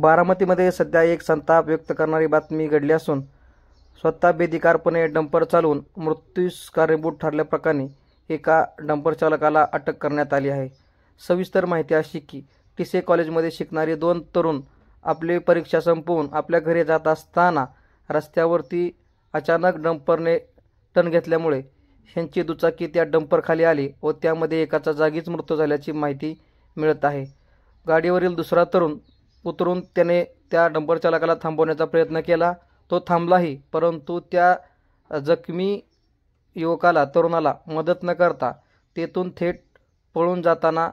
बारामतीमध्ये सध्या एक संताप व्यक्त करणारी बातमी घडली असून स्वतः बेधिकारपणे डंपर चालवून मृत्यूस कारणीभूत ठरल्याप्रकरणी एका डंपर चालकाला अटक करण्यात आली आहे. सविस्तर माहिती अशी की टिसे कॉलेजमध्ये शिकणारे दोन तरुण आपली परीक्षा संपवून आपल्या घरी जात असताना रस्त्यावरती अचानक डंपरने टर्न घेतल्यामुळे ह्यांची दुचाकी त्या डंपरखाली आली व त्यामध्ये एकाचा जागीच मृत्यू झाल्याची माहिती मिळत आहे. गाडीवरील दुसरा तरुण उतरून त्याने त्या डंपर चालकाला थांबवण्याचा प्रयत्न केला. तो थांबलाही, परंतु त्या जखमी तरुणाला मदत न करता तेथून थेट पळून जाताना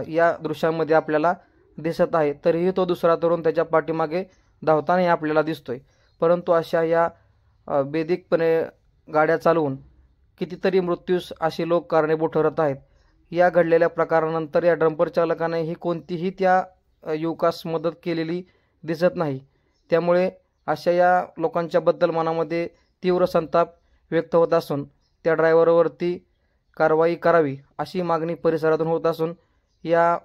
या दृश्यामध्ये आपल्याला दिसत आहे. तरीही तो दुसरा तरुण त्याच्या पाठीमागे धावतानाही आपल्याला दिसतोय. परंतु अशा या बेधिकपणे गाड्या चालवून कितीतरी मृत्यूस असे लोक कारणीभूत ठरत आहेत. या घडलेल्या प्रकारानंतर या डंपर चालकानेही कोणतीही त्या युवकास मदत केलेली दिसत नाही. त्यामुळे अशा या लोकांच्याबद्दल मनामध्ये तीव्र संताप व्यक्त होत असून त्या ड्रायव्हरवरती कारवाई करावी अशी मागणी परिसरातून होत असून या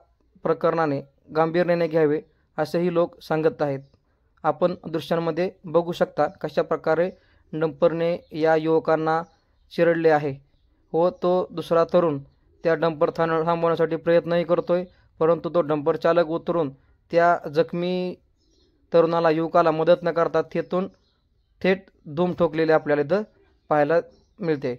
प्रकरणाने गांभीर्याने घ्यावे असेही लोक सांगत आहेत. आपण दृश्यांमध्ये बघू शकता कशा प्रकारे डंपरने या युवकांना चिरडले आहे व तो दुसरा तरुण त्या डंपर थांबवण्यासाठी प्रयत्नही करतोय, परंतु तो डंपर चालक उतरून त्या जखमी युवकाला मदत न करता तेथून थेट धूम ठोकलेले आपल्याला इथं पाहायला मिळते.